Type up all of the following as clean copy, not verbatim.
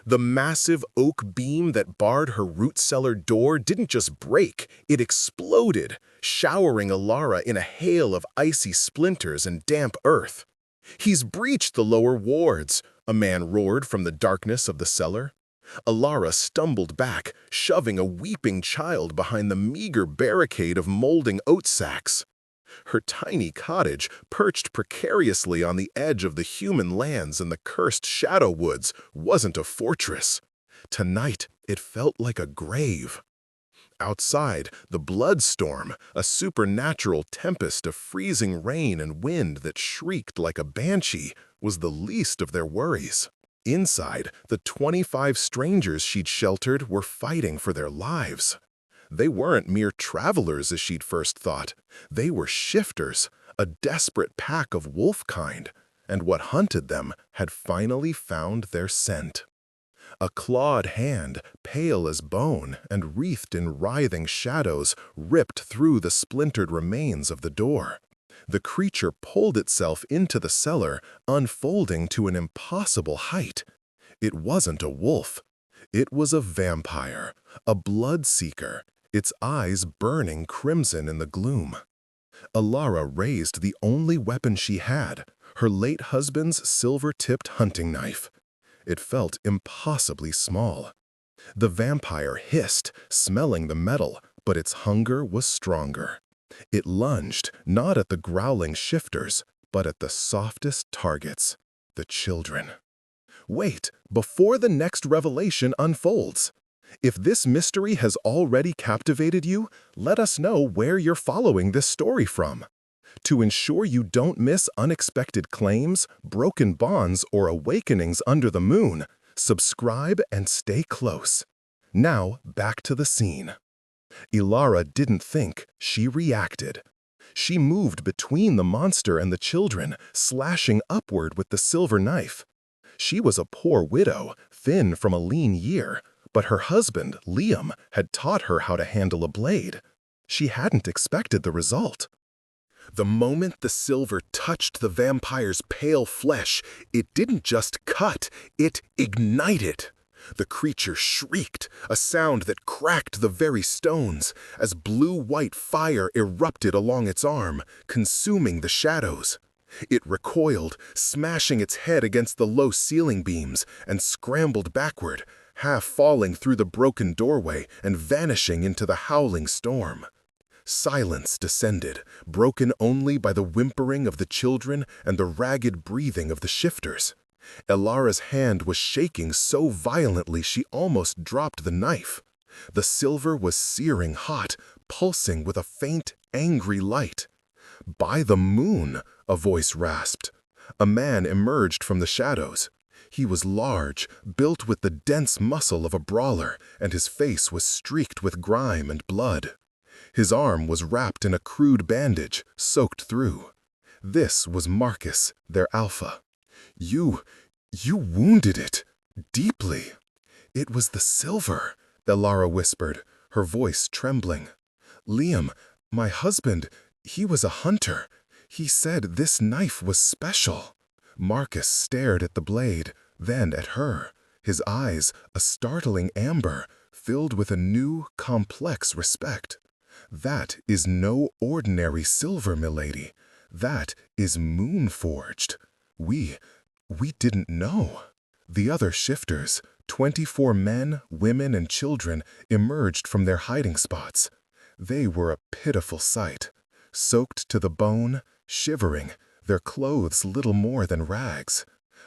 The massive oak beam that barred her root cellar door didn't just break, it exploded, showering Alara in a hail of icy splinters and damp earth. "He's breached the lower wards," a man roared from the darkness of the cellar. Alara stumbled back, shoving a weeping child behind the meager barricade of molding oat sacks. Her tiny cottage, perched precariously on the edge of the human lands and the cursed shadow woods, wasn't a fortress. Tonight, it felt like a grave. Outside, the Bloodstorm, a supernatural tempest of freezing rain and wind that shrieked like a banshee, was the least of their worries. Inside, the 25 strangers she'd sheltered were fighting for their lives. They weren't mere travelers as she'd first thought. They were shifters, a desperate pack of wolf kind, and what hunted them had finally found their scent. A clawed hand, pale as bone and wreathed in writhing shadows, ripped through the splintered remains of the door. The creature pulled itself into the cellar, unfolding to an impossible height. It wasn't a wolf. It was a vampire, a blood-seeker, its eyes burning crimson in the gloom. Alara raised the only weapon she had, her late husband's silver-tipped hunting knife. It felt impossibly small. The vampire hissed, smelling the metal, but its hunger was stronger. It lunged, not at the growling shifters, but at the softest targets, the children. Wait, before the next revelation unfolds. If this mystery has already captivated you, let us know where you're following this story from. To ensure you don't miss unexpected claims, broken bonds, or awakenings under the moon, subscribe and stay close. Now, back to the scene. Alara didn't think, she reacted. She moved between the monster and the children, slashing upward with the silver knife. She was a poor widow, thin from a lean year, but her husband, Liam, had taught her how to handle a blade. She hadn't expected the result. The moment the silver touched the vampire's pale flesh, it didn't just cut, it ignited. The creature shrieked, a sound that cracked the very stones, as blue-white fire erupted along its arm, consuming the shadows. It recoiled, smashing its head against the low ceiling beams, and scrambled backward, half falling through the broken doorway and vanishing into the howling storm. Silence descended, broken only by the whimpering of the children and the ragged breathing of the shifters. Alara's hand was shaking so violently she almost dropped the knife. The silver was searing hot, pulsing with a faint, angry light. "By the moon," a voice rasped. A man emerged from the shadows. He was large, built with the dense muscle of a brawler, and his face was streaked with grime and blood. His arm was wrapped in a crude bandage, soaked through. This was Marcus, their alpha. You wounded it, deeply." "It was the silver," Alara whispered, her voice trembling. "Liam, my husband, he was a hunter. He said this knife was special." Marcus stared at the blade, then at her, his eyes, a startling amber, filled with a new, complex respect. "That is no ordinary silver, milady. That is moon-forged. We didn't know." The other shifters, 24 men, women, and children, emerged from their hiding spots. They were a pitiful sight, soaked to the bone, shivering, their clothes little more than rags.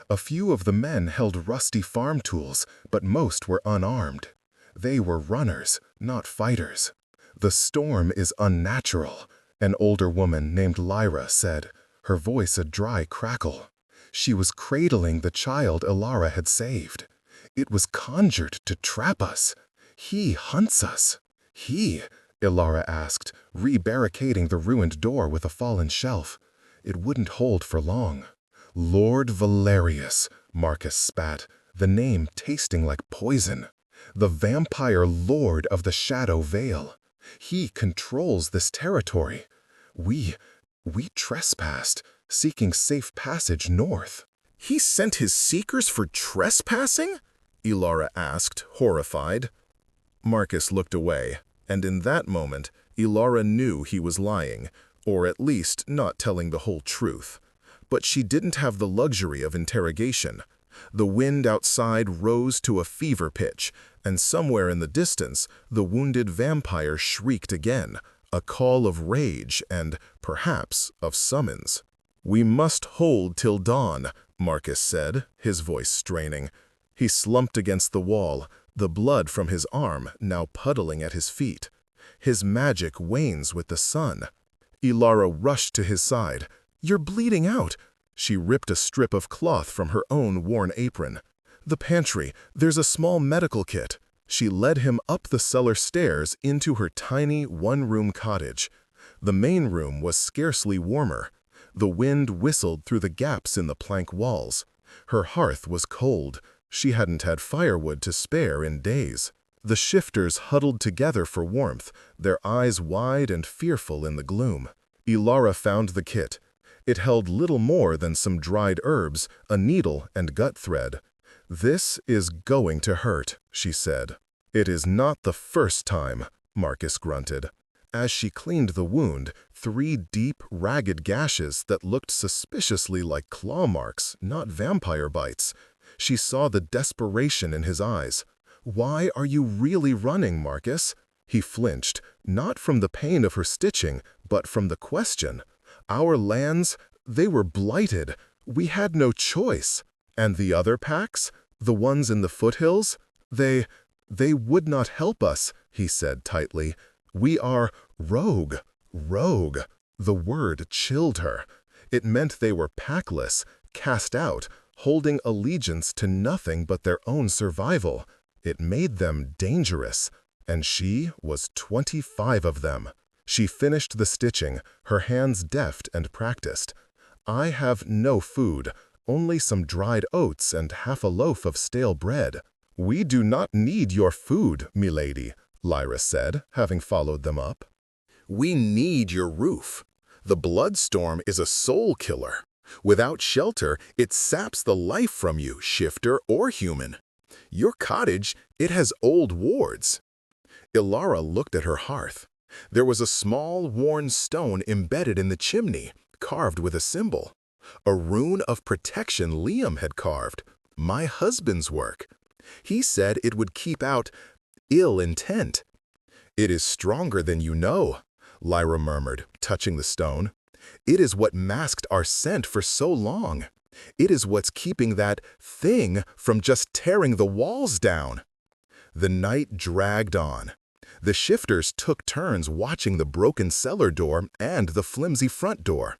A few of the men held rusty farm tools, but most were unarmed. They were runners, not fighters. "The storm is unnatural," an older woman named Lyra said, her voice a dry crackle. She was cradling the child Alara had saved. "It was conjured to trap us. He hunts us." "He?" Alara asked, re-barricading the ruined door with a fallen shelf. It wouldn't hold for long. "Lord Valerius," Marcus spat, the name tasting like poison. "The vampire lord of the Shadow Vale. He controls this territory. We trespassed, seeking safe passage north." "He sent his seekers for trespassing?" Ilara asked, horrified. Marcus looked away, and in that moment, Ilara knew he was lying, or at least not telling the whole truth. But she didn't have the luxury of interrogation. The wind outside rose to a fever pitch, and somewhere in the distance, the wounded vampire shrieked again, a call of rage and, perhaps, of summons. "We must hold till dawn," Marcus said, his voice straining. He slumped against the wall, the blood from his arm now puddling at his feet. His magic wanes with the sun. Ilara rushed to his side. "You're bleeding out." She ripped a strip of cloth from her own worn apron. "The pantry, there's a small medical kit." She led him up the cellar stairs into her tiny one-room cottage. The main room was scarcely warmer. The wind whistled through the gaps in the plank walls. Her hearth was cold. She hadn't had firewood to spare in days. The shifters huddled together for warmth, their eyes wide and fearful in the gloom. Ilara found the kit. It held little more than some dried herbs, a needle, and gut thread. "This is going to hurt," she said. "It is not the first time," Marcus grunted. As she cleaned the wound, 3 deep, ragged gashes that looked suspiciously like claw marks, not vampire bites. She saw the desperation in his eyes. "Why are you really running, Marcus?" He flinched, not from the pain of her stitching, but from the question. "Our lands, they were blighted. We had no choice. And the other packs? The ones in the foothills? They would not help us," he said tightly. "We are rogue." The word chilled her. It meant they were packless, cast out, holding allegiance to nothing but their own survival. It made them dangerous. And she was 25 of them. She finished the stitching, her hands deft and practiced. "I have no food, only some dried oats and half a loaf of stale bread." "We do not need your food, milady," Lyra said, having followed them up. "We need your roof. The Bloodstorm is a soul killer. Without shelter, it saps the life from you, shifter or human. Your cottage, it has old wards." Ilara looked at her hearth. There was a small, worn stone embedded in the chimney, carved with a symbol. A rune of protection Liam had carved, my husband's work. He said it would keep out ill intent. "It is stronger than you know," Lyra murmured, touching the stone. "It is what masked our scent for so long. It is what's keeping that thing from just tearing the walls down." The night dragged on. The shifters took turns watching the broken cellar door and the flimsy front door.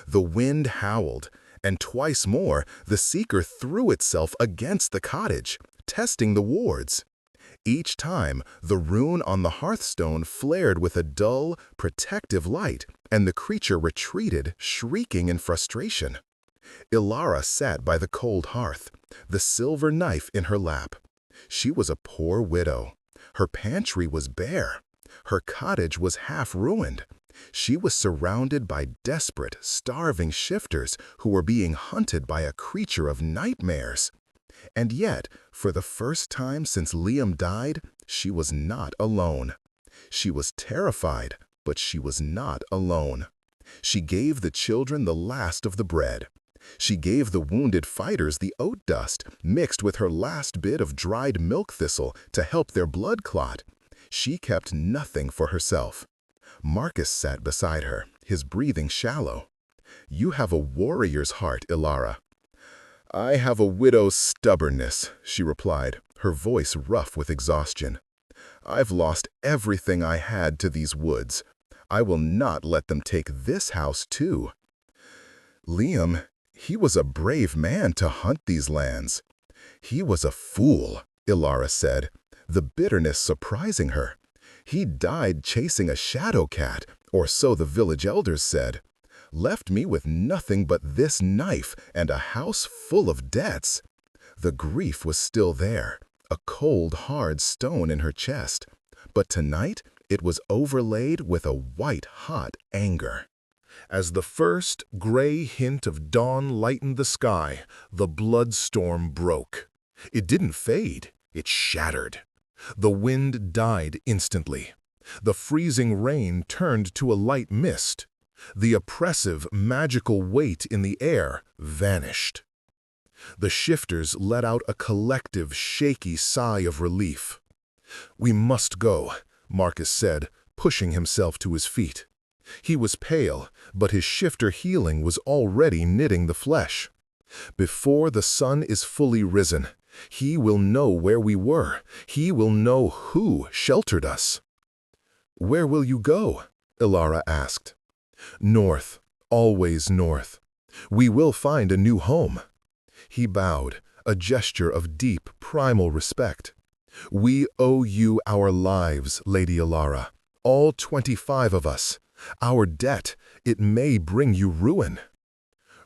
The wind howled, and twice more the seeker threw itself against the cottage, testing the wards. Each time, the rune on the hearthstone flared with a dull, protective light, and the creature retreated, shrieking in frustration. Ilara sat by the cold hearth, the silver knife in her lap. She was a poor widow. Her pantry was bare. Her cottage was half ruined. She was surrounded by desperate, starving shifters who were being hunted by a creature of nightmares. And yet, for the first time since Liam died, she was not alone. She was terrified, but she was not alone. She gave the children the last of the bread. She gave the wounded fighters the oat dust, mixed with her last bit of dried milk thistle to help their blood clot. She kept nothing for herself. Marcus sat beside her, his breathing shallow. "You have a warrior's heart, Ilara." "I have a widow's stubbornness," she replied, her voice rough with exhaustion. "I've lost everything I had to these woods. I will not let them take this house too." "Liam, he was a brave man to hunt these lands." "He was a fool," Ilara said, the bitterness surprising her. "He died chasing a shadow cat, or so the village elders said. Left me with nothing but this knife and a house full of debts." The grief was still there, a cold, hard stone in her chest. But tonight it was overlaid with a white-hot anger. As the first gray hint of dawn lightened the sky, the Bloodstorm broke. It didn't fade, it shattered. The wind died instantly. The freezing rain turned to a light mist. The oppressive, magical weight in the air vanished. The shifters let out a collective, shaky sigh of relief. "We must go," Marcus said, pushing himself to his feet. He was pale, but his shifter healing was already knitting the flesh. "Before the sun is fully risen, he will know where we were. He will know who sheltered us." "Where will you go?" Ilara asked. "North, always north. We will find a new home." He bowed, a gesture of deep, primal respect. "We owe you our lives, Lady Ilara, all 25 of us. Our debt, it may bring you ruin."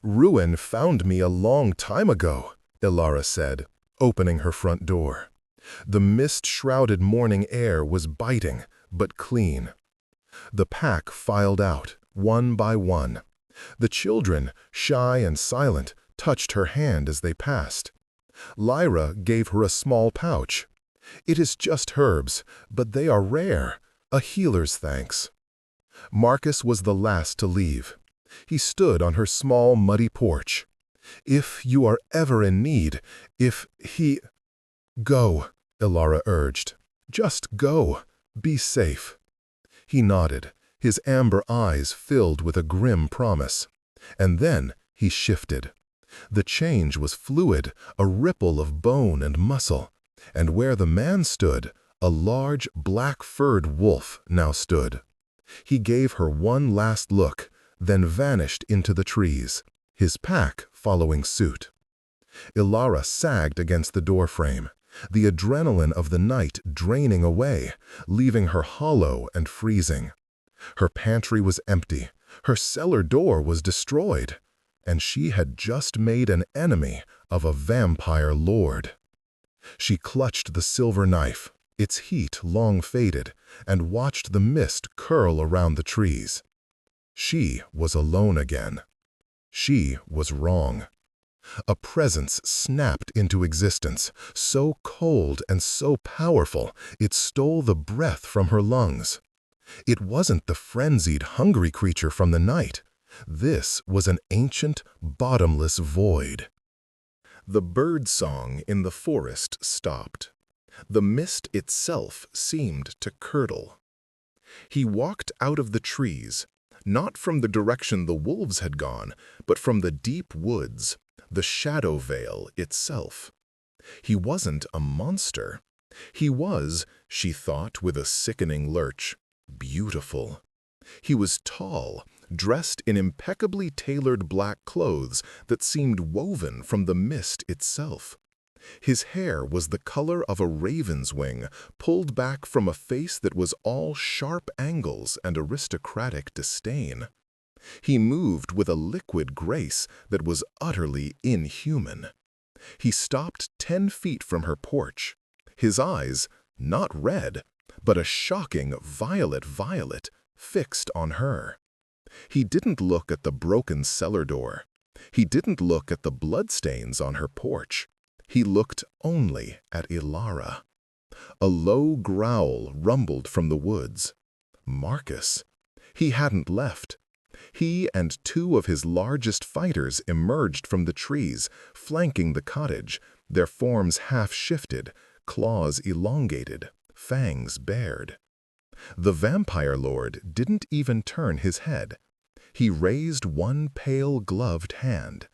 "Ruin found me a long time ago," Ilara said, opening her front door. The mist-shrouded morning air was biting, but clean. The pack filed out, one by one. The children, shy and silent, touched her hand as they passed. Lyra gave her a small pouch. "It is just herbs, but they are rare. A healer's thanks." Marcus was the last to leave. He stood on her small, muddy porch. "If you are ever in need, if he—" "Go," Ilara urged. "Just go. Be safe." He nodded, his amber eyes filled with a grim promise. And then he shifted. The change was fluid, a ripple of bone and muscle. And where the man stood, a large, black-furred wolf now stood. He gave her one last look, then vanished into the trees, his pack following suit. Ilara sagged against the doorframe, the adrenaline of the night draining away, leaving her hollow and freezing. Her pantry was empty, her cellar door was destroyed, and she had just made an enemy of a vampire lord. She clutched the silver knife, its heat long faded, and watched the mist curl around the trees. She was alone again. She was wrong. A presence snapped into existence, so cold and so powerful it stole the breath from her lungs. It wasn't the frenzied, hungry creature from the night. This was an ancient, bottomless void. The bird song in the forest stopped. The mist itself seemed to curdle. He walked out of the trees, not from the direction the wolves had gone, but from the deep woods, the shadow veil itself. He wasn't a monster. He was, she thought with a sickening lurch, beautiful. He was tall, dressed in impeccably tailored black clothes that seemed woven from the mist itself. His hair was the color of a raven's wing, pulled back from a face that was all sharp angles and aristocratic disdain. He moved with a liquid grace that was utterly inhuman. He stopped 10 feet from her porch. His eyes, not red, but a shocking violet, fixed on her. He didn't look at the broken cellar door. He didn't look at the bloodstains on her porch. He looked only at Ilara. A low growl rumbled from the woods. Marcus. He hadn't left. He and 2 of his largest fighters emerged from the trees, flanking the cottage, their forms half-shifted, claws elongated, fangs bared. The vampire lord didn't even turn his head. He raised one pale, gloved hand.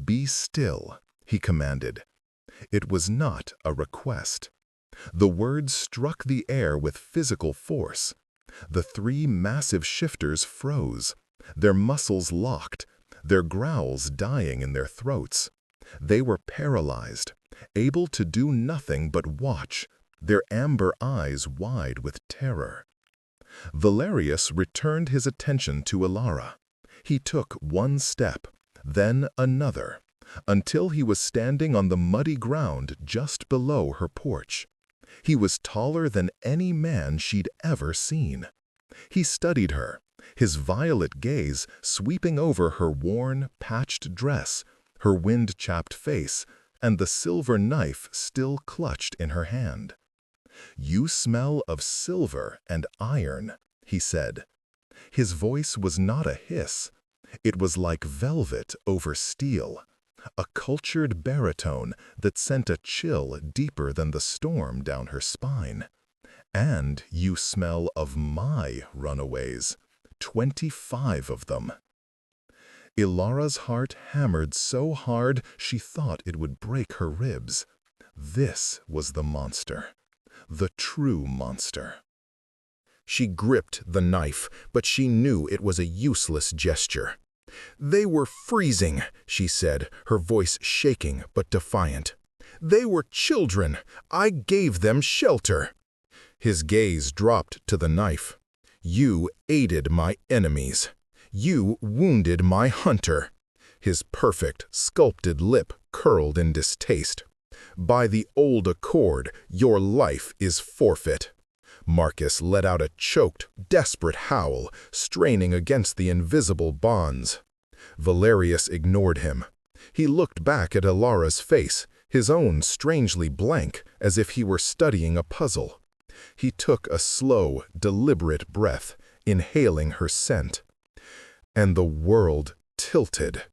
"Be still," he commanded. It was not a request. The words struck the air with physical force. The 3 massive shifters froze, their muscles locked, their growls dying in their throats. They were paralyzed, able to do nothing but watch, their amber eyes wide with terror. Valerius returned his attention to Ilara. He took one step, then another, until he was standing on the muddy ground just below her porch. He was taller than any man she'd ever seen. He studied her, his violet gaze sweeping over her worn, patched dress, her wind-chapped face, and the silver knife still clutched in her hand. "You smell of silver and iron," he said. His voice was not a hiss. It was like velvet over steel, a cultured baritone that sent a chill deeper than the storm down her spine. "And you smell of my runaways, 25 of them." Ilara's heart hammered so hard she thought it would break her ribs. This was the monster, the true monster. She gripped the knife, but she knew it was a useless gesture. "They were freezing," she said, her voice shaking but defiant. "They were children. I gave them shelter." His gaze dropped to the knife. "You aided my enemies. You wounded my hunter." His perfect, sculpted lip curled in distaste. "By the old accord, your life is forfeit." Marcus let out a choked, desperate howl, straining against the invisible bonds. Valerius ignored him. He looked back at Ilara's face, his own strangely blank, as if he were studying a puzzle. He took a slow, deliberate breath, inhaling her scent. And the world tilted.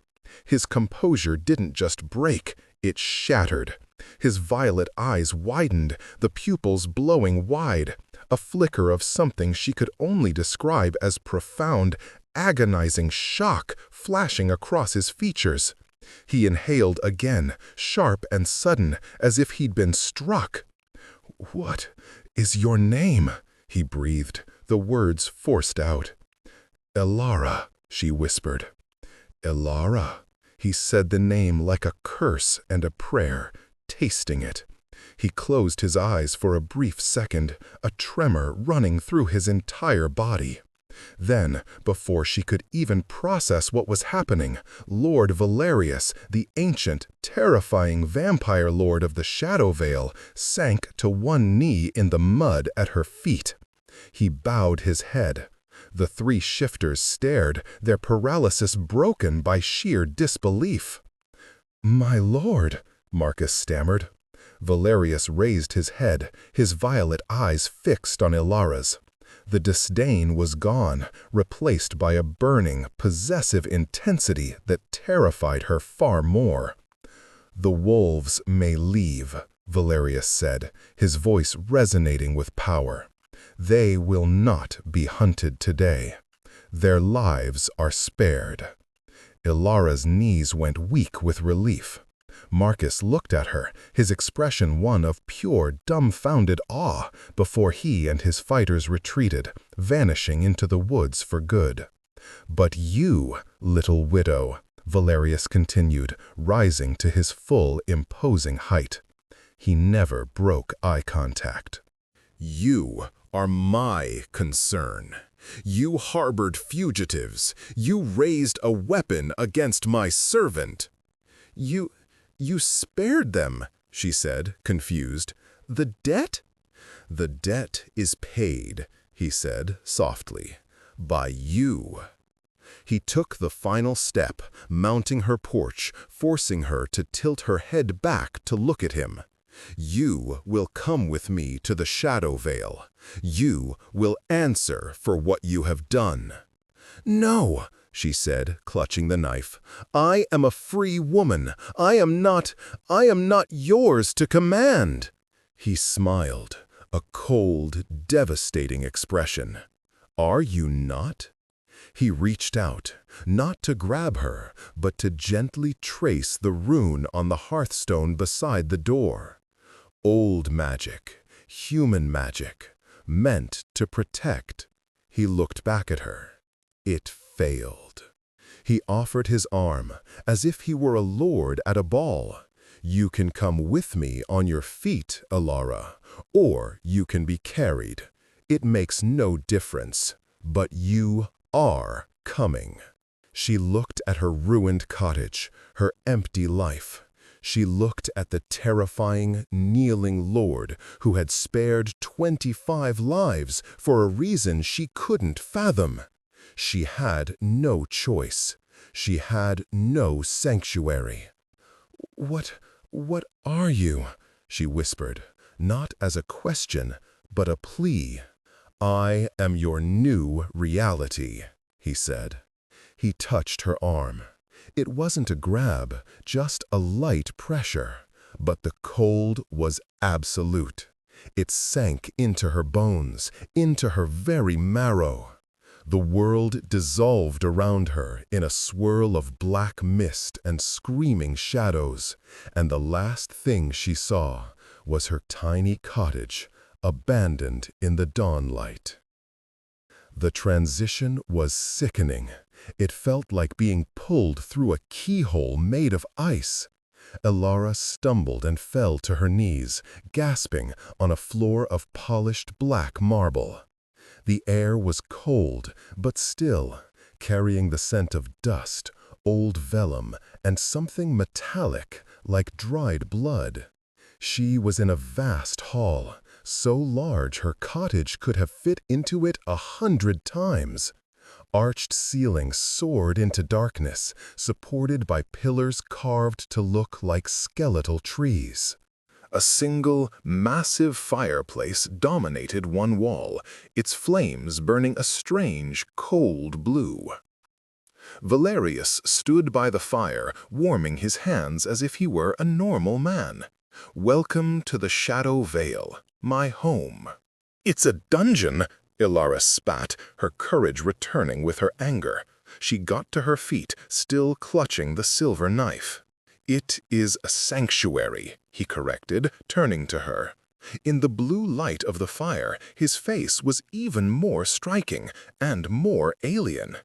His composure didn't just break, it shattered. His violet eyes widened, the pupils blowing wide, a flicker of something she could only describe as profound, agonizing shock flashing across his features. He inhaled again, sharp and sudden, as if he'd been struck. "What is your name?" he breathed, the words forced out. "Ilara," she whispered. "Ilara." He said the name like a curse and a prayer, tasting it. He closed his eyes for a brief second, a tremor running through his entire body. Then, before she could even process what was happening, Lord Valerius, the ancient, terrifying vampire lord of the Shadow Vale, sank to one knee in the mud at her feet. He bowed his head. The three shifters stared, their paralysis broken by sheer disbelief. "My lord," Marcus stammered. Valerius raised his head, his violet eyes fixed on Ilara's. The disdain was gone, replaced by a burning, possessive intensity that terrified her far more. "The wolves may leave," Valerius said, his voice resonating with power. "They will not be hunted today. Their lives are spared." Ilara's knees went weak with relief. Marcus looked at her, his expression one of pure, dumbfounded awe, before he and his fighters retreated, vanishing into the woods for good. "But you, little widow," Valerius continued, rising to his full, imposing height. He never broke eye contact. "You are my concern. You harbored fugitives. You raised a weapon against my servant." You spared them," she said, confused. "The debt?" "The debt is paid," he said, softly, "by you." He took the final step, mounting her porch, forcing her to tilt her head back to look at him. "You will come with me to the Shadow Vale. You will answer for what you have done." "No," she said, clutching the knife. "I am a free woman. I am not yours to command." He smiled, a cold, devastating expression. "Are you not?" He reached out, not to grab her, but to gently trace the rune on the hearthstone beside the door. Old magic, human magic, meant to protect. He looked back at her. It failed. He offered his arm, as if he were a lord at a ball. "You can come with me on your feet, Ilara, or you can be carried. It makes no difference, but you are coming." She looked at her ruined cottage, her empty life. She looked at the terrifying, kneeling lord who had spared 25 lives for a reason she couldn't fathom. She had no choice. She had no sanctuary. "What are you?" she whispered, not as a question, but a plea. "I am your new reality," he said. He touched her arm. It wasn't a grab, just a light pressure, but the cold was absolute. It sank into her bones, into her very marrow. The world dissolved around her in a swirl of black mist and screaming shadows, and the last thing she saw was her tiny cottage, abandoned in the dawnlight. The transition was sickening. It felt like being pulled through a keyhole made of ice. Elara stumbled and fell to her knees, gasping on a floor of polished black marble. The air was cold, but still, carrying the scent of dust, old vellum, and something metallic, like dried blood. She was in a vast hall, so large her cottage could have fit into it 100 times. Arched ceilings soared into darkness, supported by pillars carved to look like skeletal trees. A single, massive fireplace dominated one wall, its flames burning a strange, cold blue. Valerius stood by the fire, warming his hands as if he were a normal man. "Welcome to the Shadow Vale, my home." "It's a dungeon," Elara spat, her courage returning with her anger. She got to her feet, still clutching the silver knife. "It is a sanctuary," he corrected, turning to her. In the blue light of the fire, his face was even more striking and more alien.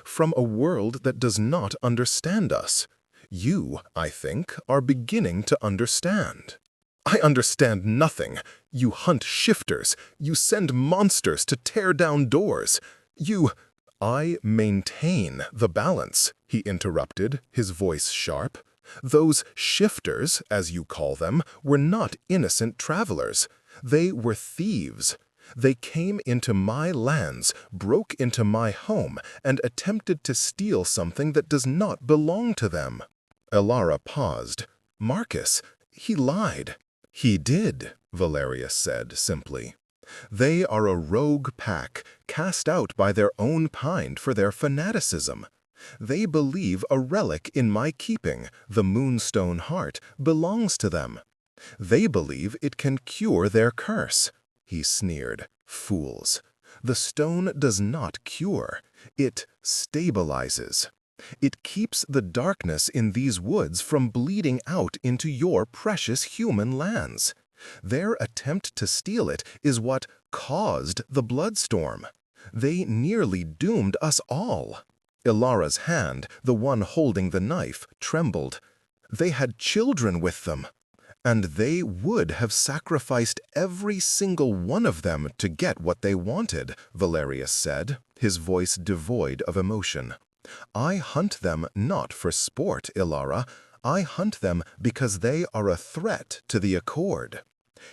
"From a world that does not understand us. You, I think, are beginning to understand." "I understand nothing. You hunt shifters. You send monsters to tear down doors. "I maintain the balance," he interrupted, his voice sharp. "Those shifters, as you call them, were not innocent travelers. They were thieves. They came into my lands, broke into my home, and attempted to steal something that does not belong to them." Elara paused. "Marcus, he lied." "He did," Valerius said simply. "They are a rogue pack, cast out by their own kind for their fanaticism. They believe a relic in my keeping, the Moonstone Heart, belongs to them. They believe it can cure their curse." He sneered. "Fools. The stone does not cure. It stabilizes. It keeps the darkness in these woods from bleeding out into your precious human lands. Their attempt to steal it is what caused the Bloodstorm. They nearly doomed us all." Elara's hand, the one holding the knife, trembled. "They had children with them. And they would have sacrificed every single one of them to get what they wanted," Valerius said, his voice devoid of emotion. "I hunt them not for sport, Elara. I hunt them because they are a threat to the Accord."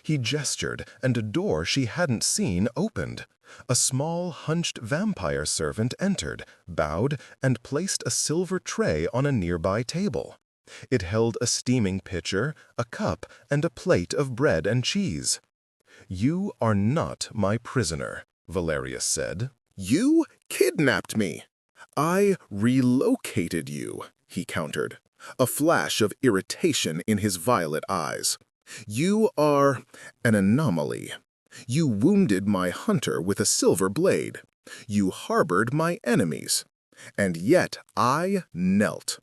He gestured, and a door she hadn't seen opened. A small, hunched vampire servant entered, bowed, and placed a silver tray on a nearby table. It held a steaming pitcher, a cup, and a plate of bread and cheese. "You are not my prisoner," Valerius said. "You kidnapped me." "I relocated you," he countered, a flash of irritation in his violet eyes. "You are an anomaly. You wounded my hunter with a silver blade. You harbored my enemies. And yet I knelt."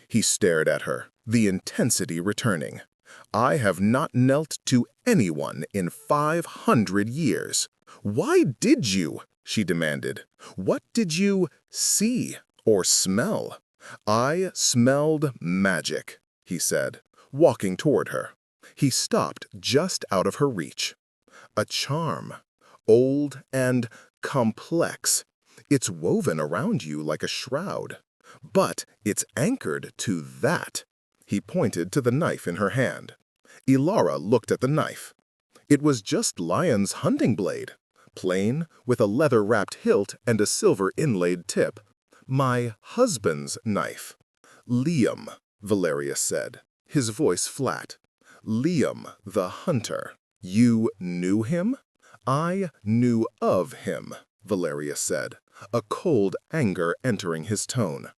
He stared at her, the intensity returning. "I have not knelt to anyone in 500 years. Why did you?" she demanded. "What did you see or smell?" "I smelled magic," he said, walking toward her. He stopped just out of her reach. "A charm, old and complex. It's woven around you like a shroud. But it's anchored to that." He pointed to the knife in her hand. Elara looked at the knife. It was just Lion's hunting blade, plain, with a leather-wrapped hilt and a silver inlaid tip. "My husband's knife." "Liam," Valerius said, his voice flat. Liam, the hunter. You knew him? I knew of him, Valerius said, a cold anger entering his tone.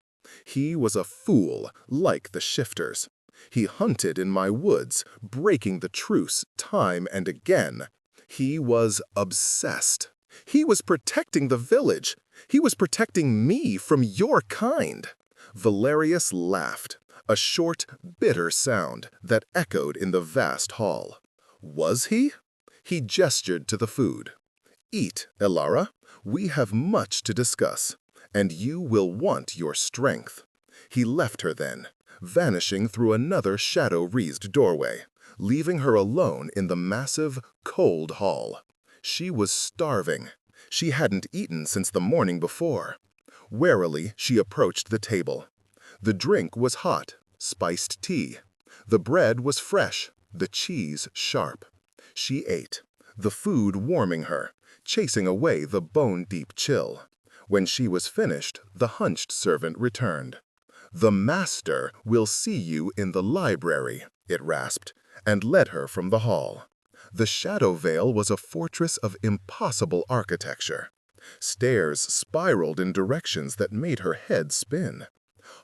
He was a fool, like the shifters. He hunted in my woods, breaking the truce time and again. He was obsessed. He was protecting the village. He was protecting me from your kind. Valerius laughed, a short, bitter sound that echoed in the vast hall. Was he? He gestured to the food. Eat, Elara. We have much to discuss, and you will want your strength. He left her then, vanishing through another shadow-wreathed doorway, leaving her alone in the massive, cold hall. She was starving. She hadn't eaten since the morning before. Warily, she approached the table. The drink was hot, spiced tea. The bread was fresh, the cheese sharp. She ate, the food warming her, chasing away the bone-deep chill. When she was finished, the hunched servant returned. "The master will see you in the library," it rasped, and led her from the hall. The Shadow Vale was a fortress of impossible architecture. Stairs spiraled in directions that made her head spin.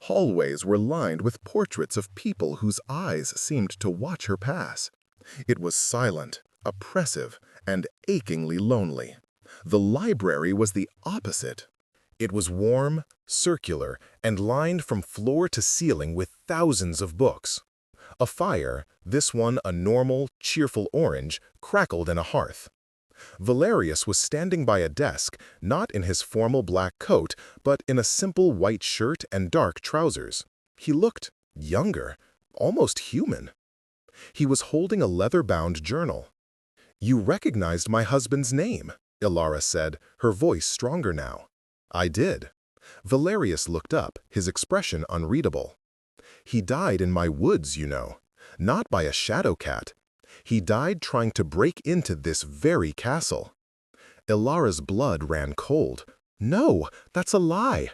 Hallways were lined with portraits of people whose eyes seemed to watch her pass. It was silent, oppressive, and achingly lonely. The library was the opposite. It was warm, circular, and lined from floor to ceiling with thousands of books. A fire, this one a normal, cheerful orange, crackled in a hearth. Valerius was standing by a desk, not in his formal black coat, but in a simple white shirt and dark trousers. He looked younger, almost human. He was holding a leather-bound journal. "You recognized my husband's name," Elara said, her voice stronger now. "I did." Valerius looked up, his expression unreadable. "He died in my woods, you know. Not by a shadow cat. He died trying to break into this very castle." Elara's blood ran cold. "No, that's a lie."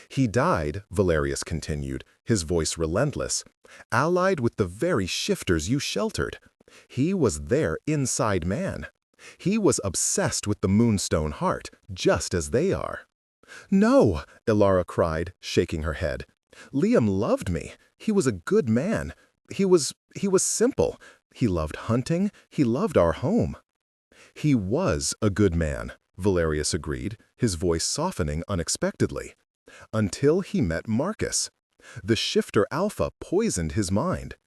"He died," Valerius continued, his voice relentless, "allied with the very shifters you sheltered. He was their inside man. He was obsessed with the Moonstone Heart, just as they are." "No," Elara cried, shaking her head. "Liam loved me. He was a good man. He was simple. He loved hunting. He loved our home." "He was a good man," Valerius agreed, his voice softening unexpectedly. "Until he met Marcus. The shifter Alpha poisoned his mind,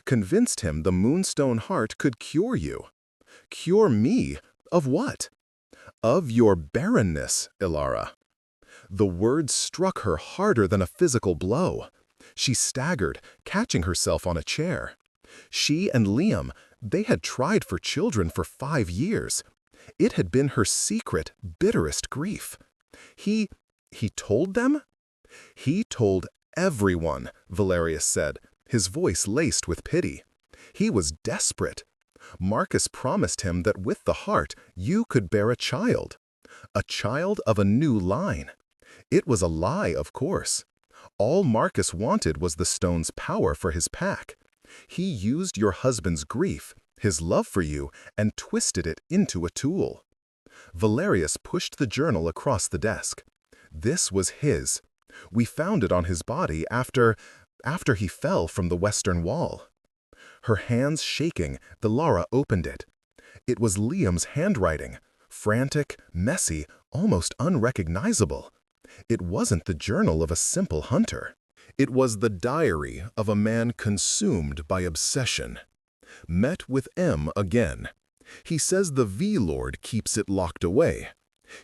convinced him the Moonstone Heart could cure you." "Cure me? Of what?" "Of your barrenness, Elara." The words struck her harder than a physical blow. She staggered, catching herself on a chair. She and Liam, they had tried for children for 5 years. It had been her secret, bitterest grief. He told them? "He told everyone," Valerius said, his voice laced with pity. "He was desperate. Marcus promised him that with the heart you could bear a child of a new line. It was a lie, of course. All Marcus wanted was the stone's power for his pack. He used your husband's grief, his love for you, and twisted it into a tool." Valerius pushed the journal across the desk. "This was his. We found it on his body after he fell from the western wall." Her hands shaking, Elara opened it. It was Liam's handwriting, frantic, messy, almost unrecognizable. It wasn't the journal of a simple hunter. It was the diary of a man consumed by obsession. "Met with M again. He says the V-Lord keeps it locked away.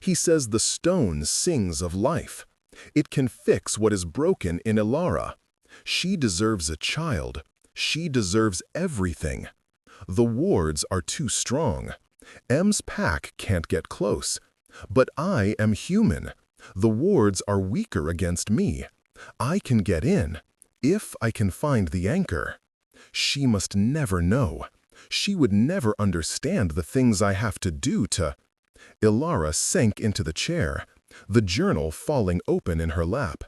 He says the stone sings of life. It can fix what is broken in Elara. She deserves a child. She deserves everything. The wards are too strong. M's pack can't get close. But I am human. The wards are weaker against me. I can get in, if I can find the anchor. She must never know. She would never understand the things I have to do to—" Elara sank into the chair, the journal falling open in her lap.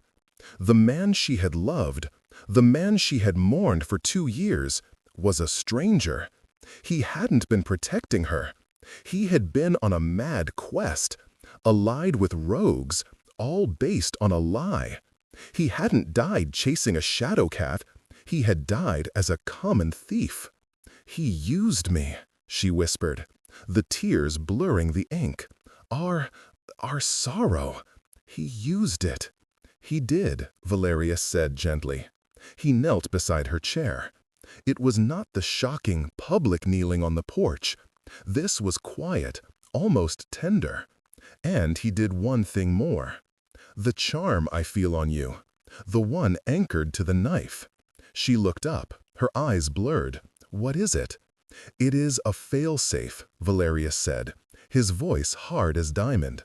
The man she had loved, the man she had mourned for 2 years, was a stranger. He hadn't been protecting her. He had been on a mad quest, allied with rogues, all based on a lie. He hadn't died chasing a shadow cat. He had died as a common thief. "He used me," she whispered, the tears blurring the ink. Our sorrow. He used it." "He did," Valerius said gently. He knelt beside her chair. It was not the shocking, public kneeling on the porch. This was quiet, almost tender. "And he did one thing more. The charm I feel on you, the one anchored to the knife." She looked up, her eyes blurred. "What is it?" "It is a fail-safe," Valerius said, his voice hard as diamond.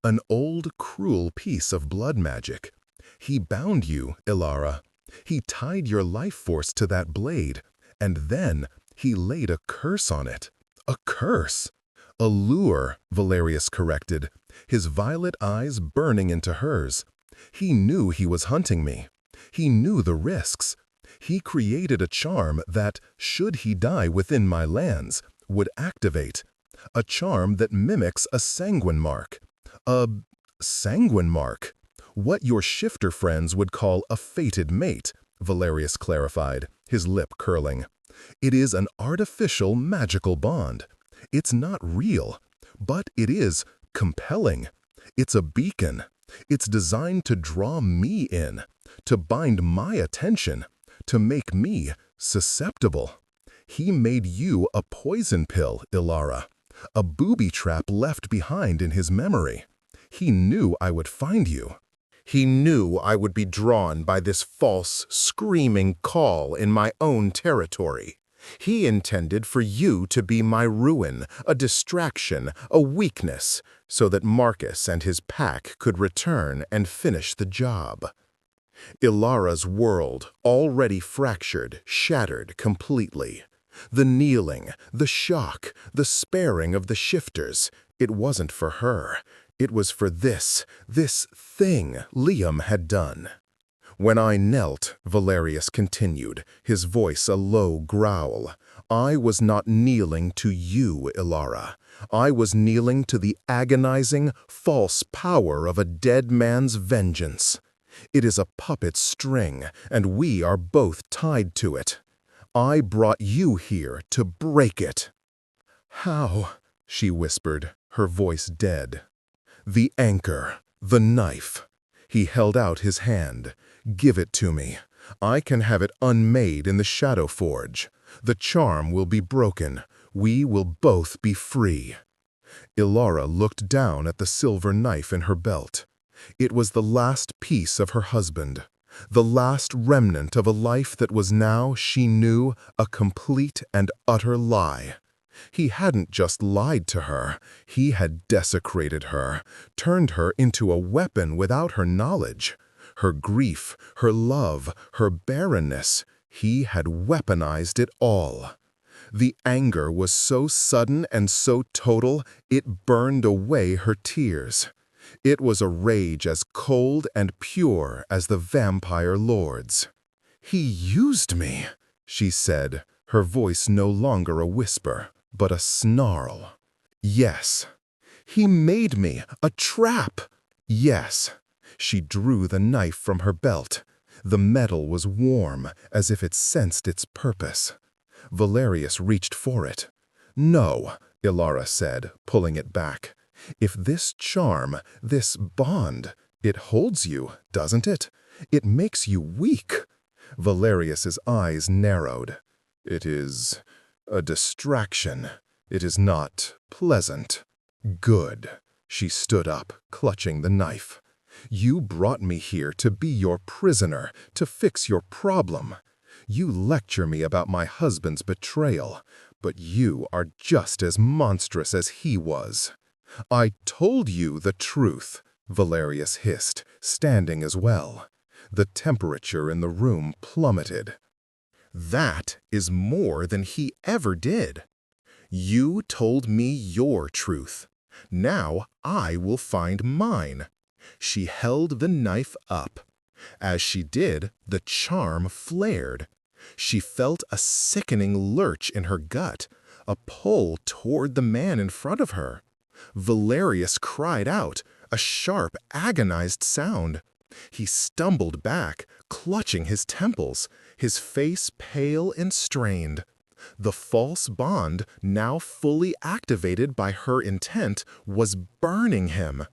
"An old, cruel piece of blood magic. He bound you, Ilara. He tied your life force to that blade, and then he laid a curse on it." "A curse?" "A lure," Valerius corrected, his violet eyes burning into hers. "He knew he was hunting me. He knew the risks. He created a charm that, should he die within my lands, would activate. A charm that mimics a sanguine mark." "A sanguine mark? What your shifter friends would call a fated mate," Valerius clarified, his lip curling. "It is an artificial magical bond. It's not real, but it is compelling. It's a beacon. It's designed to draw me in, to bind my attention, to make me susceptible. He made you a poison pill, Ilara, a booby trap left behind in his memory. He knew I would find you. He knew I would be drawn by this false, screaming call in my own territory. He intended for you to be my ruin, a distraction, a weakness, so that Marcus and his pack could return and finish the job." Ilara's world, already fractured, shattered completely. The kneeling, the shock, the sparing of the shifters, it wasn't for her. It was for this thing Liam had done. "When I knelt," Valerius continued, his voice a low growl, "I was not kneeling to you, Ilara. I was kneeling to the agonizing, false power of a dead man's vengeance. It is a puppet string, and we are both tied to it. I brought you here to break it." "How?" she whispered, her voice dead. "The anchor, the knife." He held out his hand. "Give it to me. I can have it unmade in the Shadow Forge. The charm will be broken. We will both be free." Ilara looked down at the silver knife in her belt. It was the last piece of her husband, the last remnant of a life that was now, she knew, a complete and utter lie. He hadn't just lied to her, he had desecrated her, turned her into a weapon without her knowledge. Her grief, her love, her barrenness, he had weaponized it all. The anger was so sudden and so total, it burned away her tears. It was a rage as cold and pure as the vampire lord's. "He used me," she said, her voice no longer a whisper, but a snarl. "Yes. He made me a trap. Yes." She drew the knife from her belt. The metal was warm, as if it sensed its purpose. Valerius reached for it. "No," Ilara said, pulling it back. "If this charm, this bond, it holds you, doesn't it? It makes you weak." Valerius's eyes narrowed. "It is a distraction. It is not pleasant." "Good." She stood up, clutching the knife. "You brought me here to be your prisoner, to fix your problem. You lecture me about my husband's betrayal, but you are just as monstrous as he was." "I told you the truth," Valerius hissed, standing as well. The temperature in the room plummeted. "That is more than he ever did. You told me your truth. Now I will find mine." She held the knife up. As she did, the charm flared. She felt a sickening lurch in her gut, a pull toward the man in front of her. Valerius cried out, a sharp, agonized sound. He stumbled back, clutching his temples, his face pale and strained. The false bond, now fully activated by her intent, was burning him.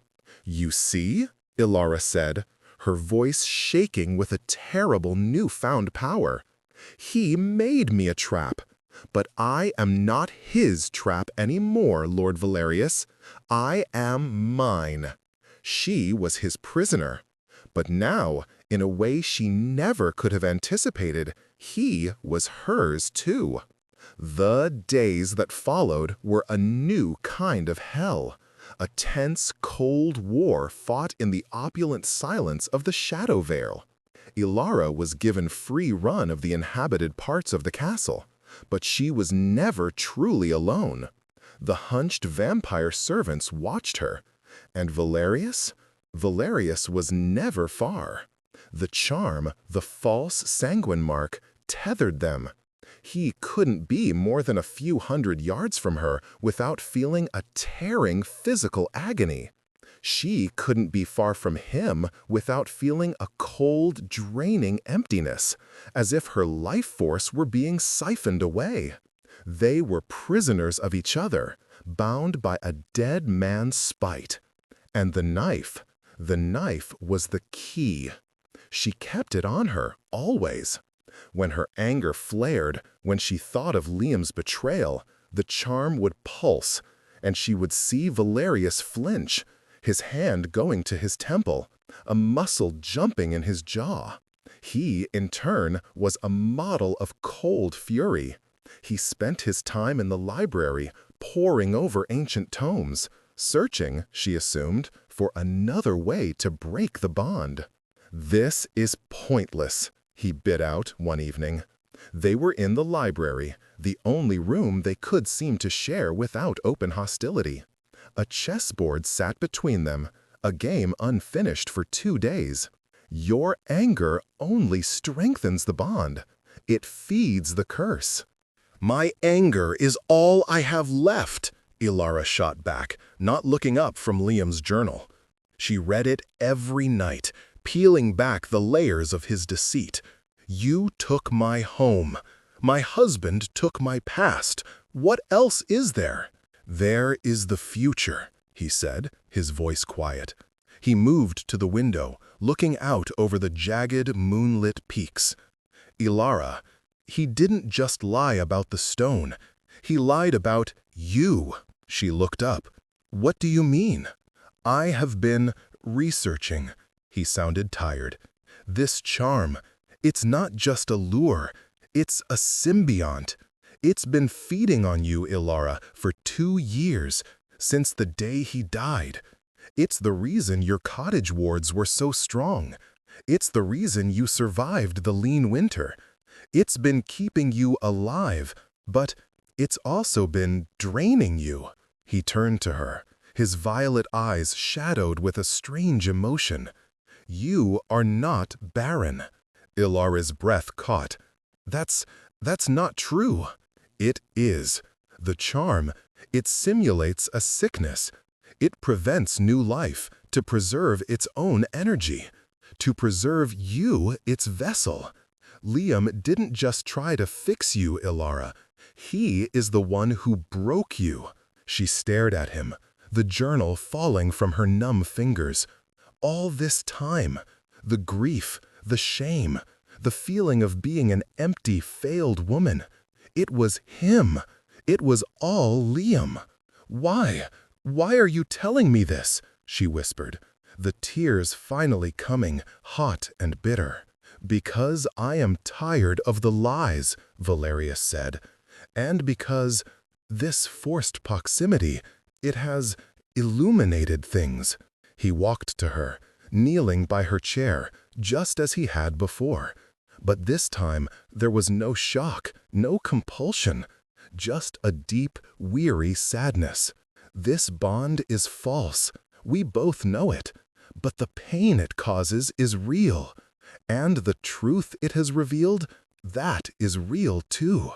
"You see?" Ilara said, her voice shaking with a terrible newfound power. "He made me a trap. But I am not his trap anymore, Lord Valerius. I am mine." She was his prisoner. But now, in a way she never could have anticipated, he was hers too. The days that followed were a new kind of hell, a tense, cold war fought in the opulent silence of the Shadow Vale. Ilara was given free run of the inhabited parts of the castle, but she was never truly alone. The hunched vampire servants watched her, and Valerius was never far. The charm, the false sanguine mark, tethered them. He couldn't be more than a few hundred yards from her without feeling a tearing physical agony. She couldn't be far from him without feeling a cold, draining emptiness, as if her life force were being siphoned away. They were prisoners of each other, bound by a dead man's spite. And the knife was the key. She kept it on her, always. When her anger flared, when she thought of Liam's betrayal, the charm would pulse, and she would see Valerius flinch, his hand going to his temple, a muscle jumping in his jaw. He, in turn, was a model of cold fury. He spent his time in the library, poring over ancient tomes, searching, she assumed, for another way to break the bond. "This is pointless," he bit out one evening. They were in the library, the only room they could seem to share without open hostility. A chessboard sat between them, a game unfinished for 2 days. Your anger only strengthens the bond. It feeds the curse. "My anger is all I have left," Ilara shot back, not looking up from Liam's journal. She read it every night, peeling back the layers of his deceit. "You took my home. My husband took my past. What else is there?" "There is the future," he said, his voice quiet. He moved to the window, looking out over the jagged, moonlit peaks. "Ilara, he didn't just lie about the stone. He lied about you." She looked up. "What do you mean?" "I have been researching." He sounded tired. "This charm, it's not just a lure, it's a symbiont. It's been feeding on you, Ilara, for 2 years, since the day he died. It's the reason your cottage wards were so strong. It's the reason you survived the lean winter. It's been keeping you alive, but it's also been draining you." He turned to her, his violet eyes shadowed with a strange emotion. "You are not barren." Ilara's breath caught. That's not true." "It is. The charm, it simulates a sickness. It prevents new life to preserve its own energy, to preserve you, its vessel. Liam didn't just try to fix you, Ilara. He is the one who broke you." She stared at him, the journal falling from her numb fingers. All this time, the grief, the shame, the feeling of being an empty, failed woman. It was him. It was all Liam. "Why? Why are you telling me this?" she whispered, the tears finally coming, hot and bitter. "Because I am tired of the lies," Valerius said, "and because this forced proximity, it has illuminated things." He walked to her, kneeling by her chair, just as he had before. But this time, there was no shock, no compulsion, just a deep, weary sadness. "This bond is false. We both know it. But the pain it causes is real. And the truth it has revealed, That is real too.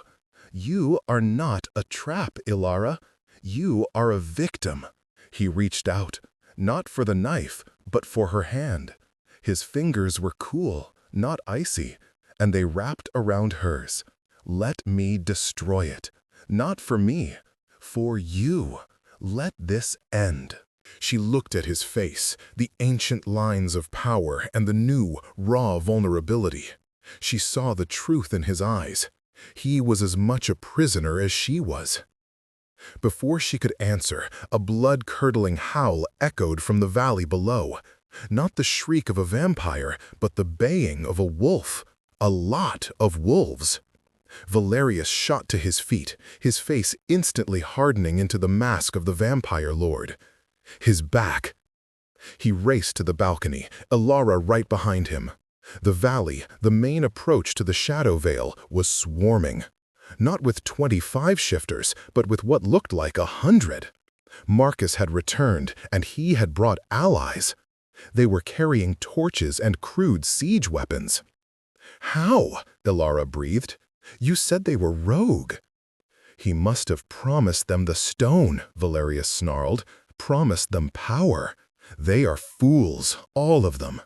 You are not a trap, Ilara. You are a victim. He reached out, not for the knife, but for her hand. His fingers were cool, not icy, and they wrapped around hers. Let me destroy it. Not for me, for you. Let this end. She looked at his face, the ancient lines of power and the new, raw vulnerability. She saw the truth in his eyes. He was as much a prisoner as she was. Before she could answer, a blood-curdling howl echoed from the valley below. Not the shriek of a vampire, but the baying of a wolf. A lot of wolves. Valerius shot to his feet, his face instantly hardening into the mask of the vampire lord. His back. He raced to the balcony, Ilara right behind him. The valley, the main approach to the Shadow Vale, was swarming. Not with 25 shifters, but with what looked like 100. Marcus had returned, and he had brought allies. They were carrying torches and crude siege weapons. "How?" Ilara breathed. "You said they were rogue." "He must have promised them the stone," Valerius snarled. "Promised them power. They are fools, all of them."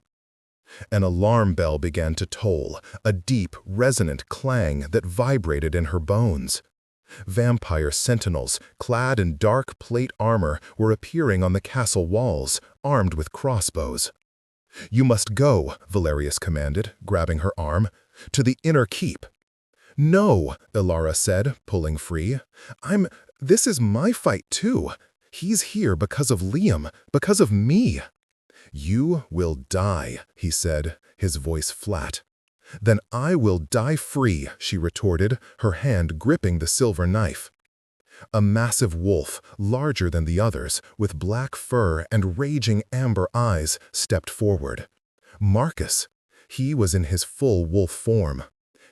An alarm bell began to toll, a deep, resonant clang that vibrated in her bones. Vampire sentinels, clad in dark plate armor, were appearing on the castle walls, armed with crossbows. "You must go," Valerius commanded, grabbing her arm, "to the inner keep." "No," Ilara said, pulling free. This is my fight too. He's here because of Liam, because of me." "You will die," he said, his voice flat. "Then I will die free," she retorted, her hand gripping the silver knife. A massive wolf, larger than the others, with black fur and raging amber eyes, stepped forward. Marcus. He was in his full wolf form.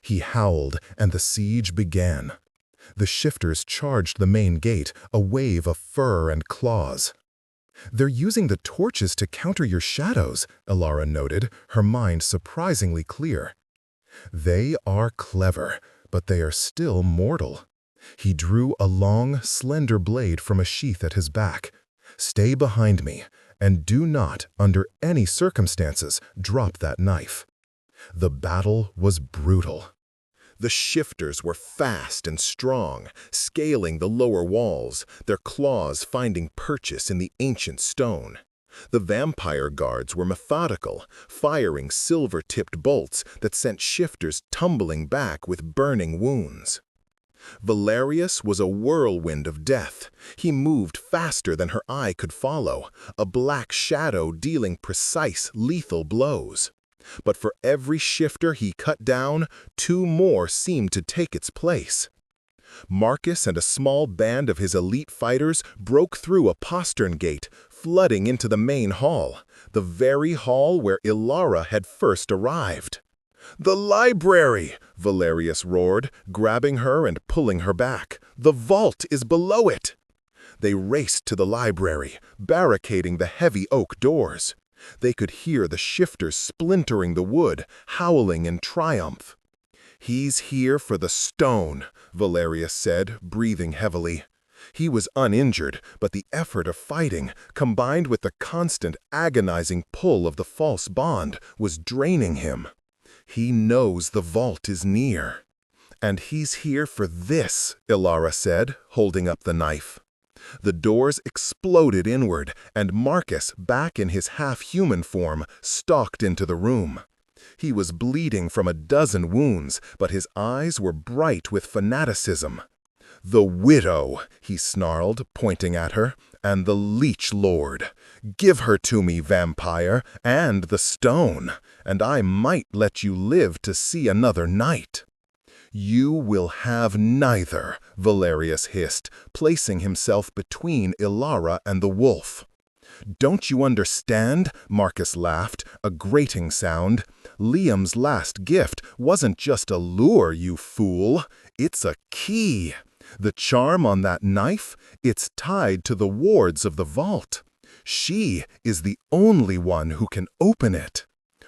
He howled, and the siege began. The shifters charged the main gate, a wave of fur and claws. "They're using the torches to counter your shadows," Ilara noted, her mind surprisingly clear. "They are clever, but they are still mortal." He drew a long, slender blade from a sheath at his back. "Stay behind me, and do not, under any circumstances, drop that knife." The battle was brutal. The shifters were fast and strong, scaling the lower walls, their claws finding purchase in the ancient stone. The vampire guards were methodical, firing silver-tipped bolts that sent shifters tumbling back with burning wounds. Valerius was a whirlwind of death. He moved faster than her eye could follow, a black shadow dealing precise, lethal blows. But for every shifter he cut down, 2 more seemed to take its place. Marcus and a small band of his elite fighters broke through a postern gate, flooding into the main hall, the very hall where Ilara had first arrived. "The library!" Valerius roared, grabbing her and pulling her back. "The vault is below it!" They raced to the library, barricading the heavy oak doors. They could hear the shifters splintering the wood, howling in triumph. "He's here for the stone," Valerius said, breathing heavily. He was uninjured, but the effort of fighting, combined with the constant, agonizing pull of the false bond, was draining him. "He knows the vault is near." "And he's here for this," Ilara said, holding up the knife. The doors exploded inward, and Marcus, back in his half-human form, stalked into the room. He was bleeding from a dozen wounds, but his eyes were bright with fanaticism. "The widow," he snarled, pointing at her, "and the leech lord. Give her to me, vampire, and the stone, and I might let you live to see another night." "You will have neither," Valerius hissed, placing himself between Ilara and the wolf. "Don't you understand?" Marcus laughed, a grating sound. "Liam's last gift wasn't just a lure, you fool. It's a key. The charm on that knife, it's tied to the wards of the vault. She is the only one who can open it."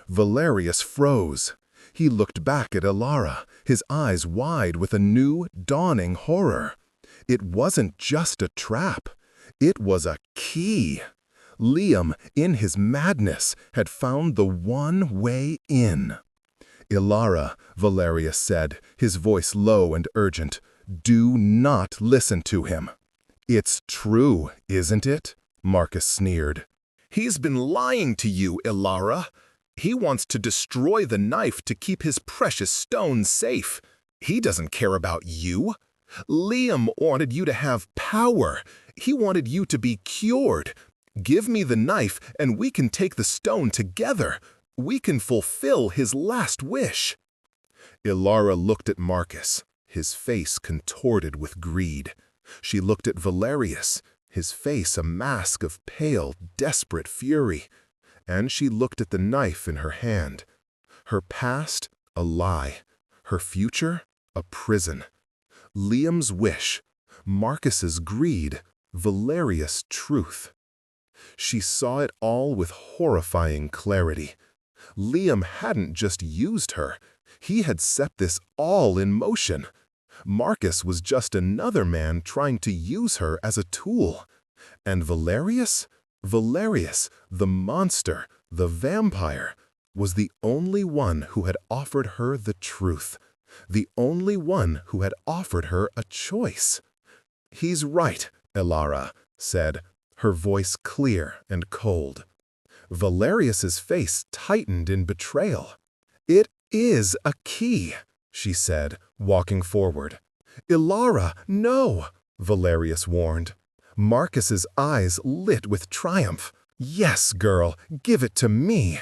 Valerius froze. He looked back at Ilara, his eyes wide with a new, dawning horror. It wasn't just a trap. It was a key. Liam, in his madness, had found the one way in. Ilara, Valerius said, his voice low and urgent, do not listen to him. It's true, isn't it? Marcus sneered. He's been lying to you, Ilara. He wants to destroy the knife to keep his precious stone safe. He doesn't care about you. Liam wanted you to have power. He wanted you to be cured. Give me the knife and we can take the stone together. We can fulfill his last wish. Ilara looked at Marcus, his face contorted with greed. She looked at Valerius, his face a mask of pale, desperate fury. And she looked at the knife in her hand. Her past, a lie. Her future, a prison. Liam's wish, Marcus's greed, Valerius' truth. She saw it all with horrifying clarity. Liam hadn't just used her. He had set this all in motion. Marcus was just another man trying to use her as a tool. And Valerius? Valerius, the monster, the vampire, was the only one who had offered her the truth. The only one who had offered her a choice. He's right, Ilara said, her voice clear and cold. Valerius's face tightened in betrayal. It is a key, she said, walking forward. Ilara, no, Valerius warned. Marcus's eyes lit with triumph. Yes, girl, give it to me.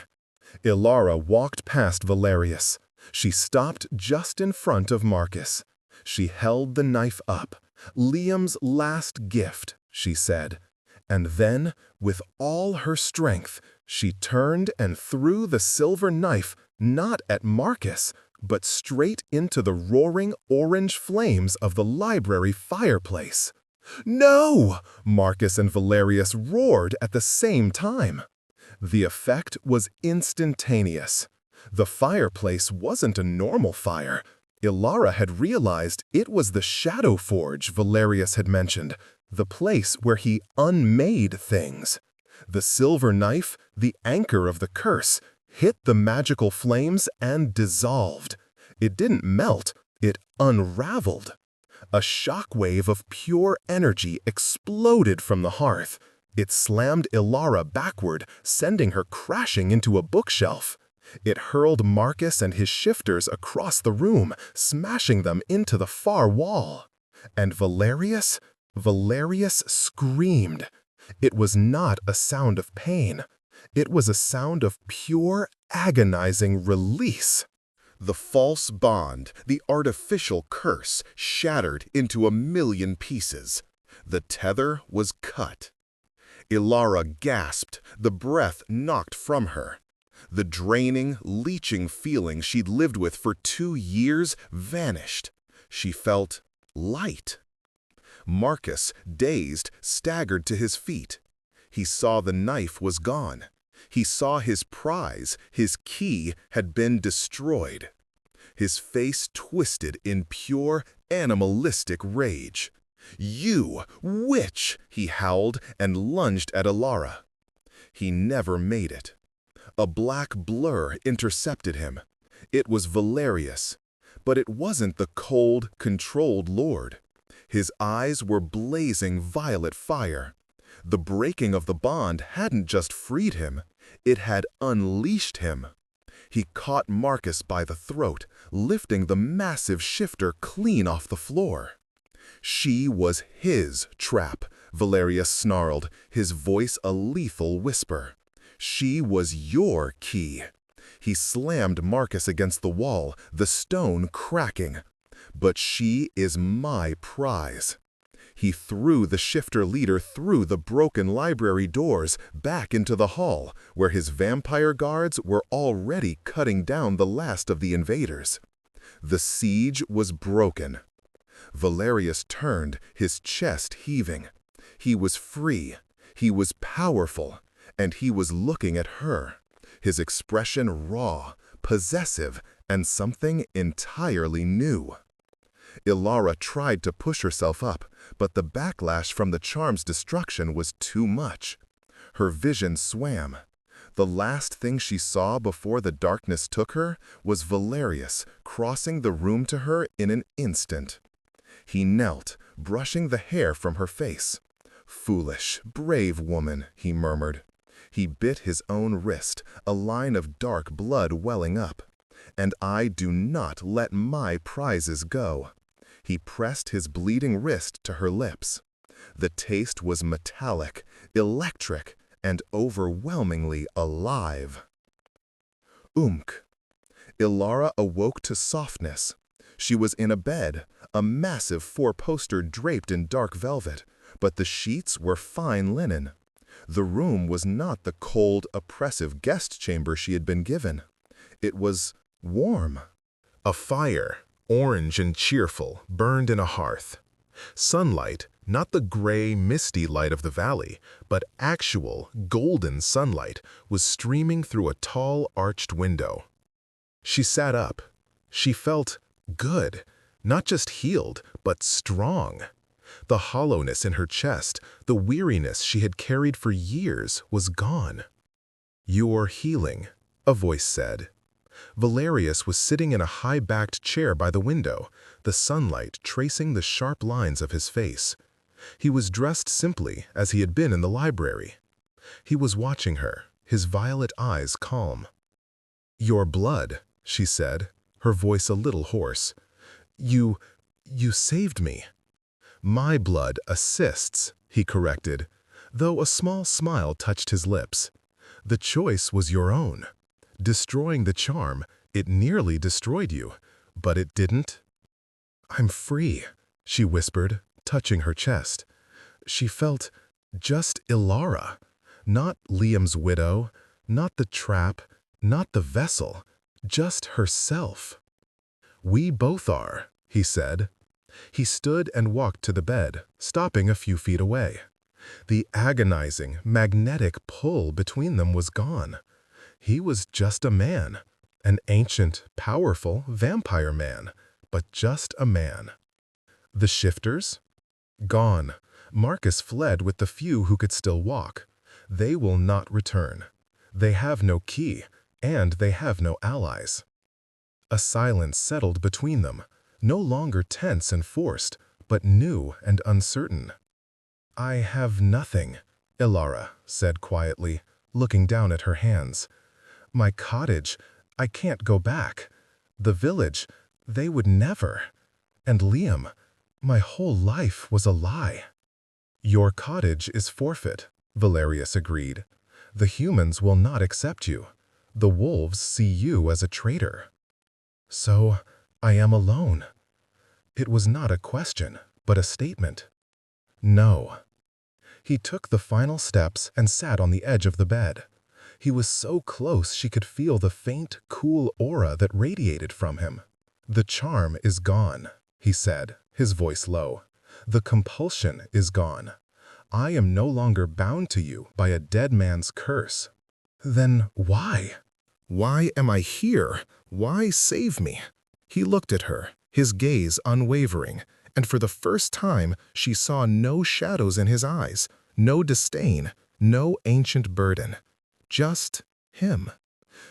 Ilara walked past Valerius. She stopped just in front of Marcus. She held the knife up. Liam's last gift, she said. And then, with all her strength, she turned and threw the silver knife not at Marcus, but straight into the roaring orange flames of the library fireplace. No! Marcus and Valerius roared at the same time. The effect was instantaneous. The fireplace wasn't a normal fire. Ilara had realized it was the Shadow Forge Valerius had mentioned, the place where he unmade things. The silver knife, the anchor of the curse, hit the magical flames and dissolved. It didn't melt, it unraveled. A shockwave of pure energy exploded from the hearth. It slammed Ilara backward, sending her crashing into a bookshelf. It hurled Marcus and his shifters across the room, smashing them into the far wall. And Valerius screamed. It was not a sound of pain. It was a sound of pure, agonizing release. The false bond, the artificial curse, shattered into a million pieces. The tether was cut. Ilara gasped, the breath knocked from her. The draining, leeching feeling she'd lived with for 2 years vanished. She felt light. Marcus, dazed, staggered to his feet. He saw the knife was gone. He saw his prize, his key, had been destroyed. His face twisted in pure, animalistic rage. "You, witch!" he howled and lunged at Ilara. He never made it. A black blur intercepted him. It was Valerius. But it wasn't the cold, controlled lord. His eyes were blazing violet fire. The breaking of the bond hadn't just freed him, it had unleashed him. He caught Marcus by the throat, lifting the massive shifter clean off the floor. She was his trap, Valerius snarled, his voice a lethal whisper. She was your key. He slammed Marcus against the wall, the stone cracking. But she is my prize. He threw the shifter leader through the broken library doors back into the hall, where his vampire guards were already cutting down the last of the invaders. The siege was broken. Valerius turned, his chest heaving. He was free, he was powerful, and he was looking at her, his expression raw, possessive, and something entirely new. Ilara tried to push herself up, but the backlash from the charm's destruction was too much. Her vision swam. The last thing she saw before the darkness took her was Valerius crossing the room to her in an instant. He knelt, brushing the hair from her face. "Foolish, brave woman," he murmured. He bit his own wrist, a line of dark blood welling up. "And I do not let my prizes go." He pressed his bleeding wrist to her lips. The taste was metallic, electric, and overwhelmingly alive. Umk. Ilara awoke to softness. She was in a bed, a massive four-poster draped in dark velvet, but the sheets were fine linen. The room was not the cold, oppressive guest chamber she had been given. It was warm. A fire, orange and cheerful, burned in a hearth. Sunlight, not the gray, misty light of the valley, but actual, golden sunlight, was streaming through a tall, arched window. She sat up. She felt good, not just healed, but strong. The hollowness in her chest, the weariness she had carried for years, was gone. "You're healing," a voice said. Valerius was sitting in a high-backed chair by the window, the sunlight tracing the sharp lines of his face. He was dressed simply, as he had been in the library. He was watching her, his violet eyes calm. "Your blood," she said, her voice a little hoarse. You saved me." "My blood assists," he corrected, though a small smile touched his lips. "The choice was your own. Destroying the charm, it nearly destroyed you, but it didn't." "I'm free," she whispered, touching her chest. She felt just Ilara, not Liam's widow, not the trap, not the vessel, just herself. "We both are," he said. He stood and walked to the bed, stopping a few feet away. The agonizing, magnetic pull between them was gone. He was just a man, an ancient, powerful vampire man, but just a man. The shifters? Gone. Marcus fled with the few who could still walk. They will not return. They have no key, and they have no allies. A silence settled between them, no longer tense and forced, but new and uncertain. "I have nothing," Ilara said quietly, looking down at her hands. "My cottage, I can't go back. The village, they would never. And Liam, my whole life was a lie." "Your cottage is forfeit," Valerius agreed. "The humans will not accept you. The wolves see you as a traitor." "So, I am alone." It was not a question, but a statement. "No." He took the final steps and sat on the edge of the bed. He was so close she could feel the faint, cool aura that radiated from him. "The charm is gone," he said, his voice low. "The compulsion is gone. I am no longer bound to you by a dead man's curse." "Then why?" "Why am I here? Why save me?" He looked at her, his gaze unwavering, and for the first time she saw no shadows in his eyes, no disdain, no ancient burden. Just him.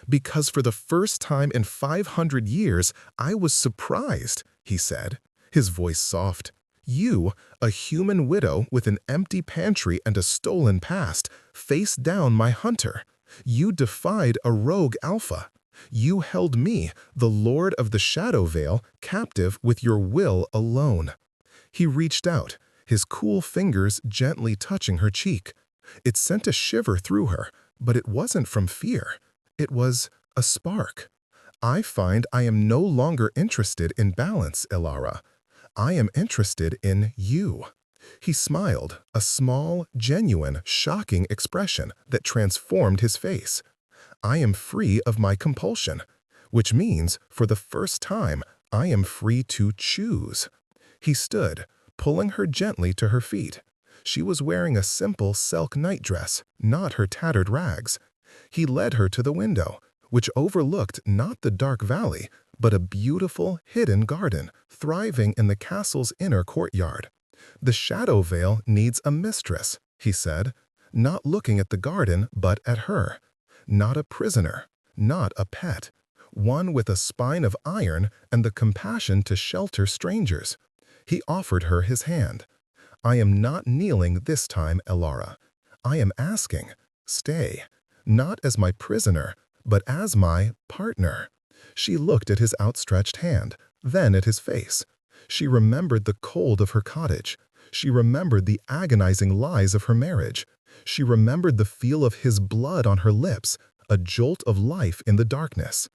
"Because for the first time in 500 years, I was surprised," he said, his voice soft. "You, a human widow with an empty pantry and a stolen past, faced down my hunter. You defied a rogue alpha. You held me, the Lord of the Shadow Vale, captive with your will alone." He reached out, his cool fingers gently touching her cheek. It sent a shiver through her, but it wasn't from fear. It was a spark. "I find I am no longer interested in balance, Ilara. I am interested in you." He smiled, a small, genuine, shocking expression that transformed his face. "I am free of my compulsion, which means, for the first time, I am free to choose." He stood, pulling her gently to her feet. She was wearing a simple silk nightdress, not her tattered rags. He led her to the window, which overlooked not the dark valley, but a beautiful, hidden garden, thriving in the castle's inner courtyard. The Shadow Vale needs a mistress, he said, not looking at the garden but at her. Not a prisoner, not a pet. One with a spine of iron and the compassion to shelter strangers. He offered her his hand. I am not kneeling this time, Elara. I am asking, stay, not as my prisoner, but as my partner. She looked at his outstretched hand, then at his face. She remembered the cold of her cottage. She remembered the agonizing lies of her marriage. She remembered the feel of his blood on her lips, a jolt of life in the darkness.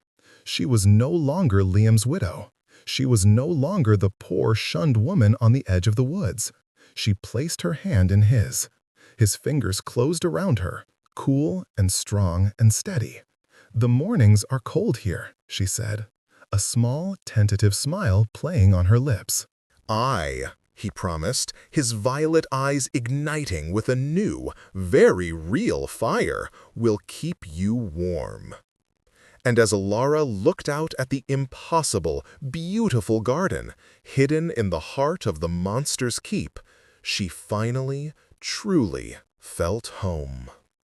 She was no longer Liam's widow. She was no longer the poor, shunned woman on the edge of the woods. She placed her hand in his. His fingers closed around her, cool and strong and steady. The mornings are cold here, she said, a small, tentative smile playing on her lips. I, he promised, his violet eyes igniting with a new, very real fire, will keep you warm. And as Elara looked out at the impossible, beautiful garden, hidden in the heart of the monster's keep, she finally, truly felt home.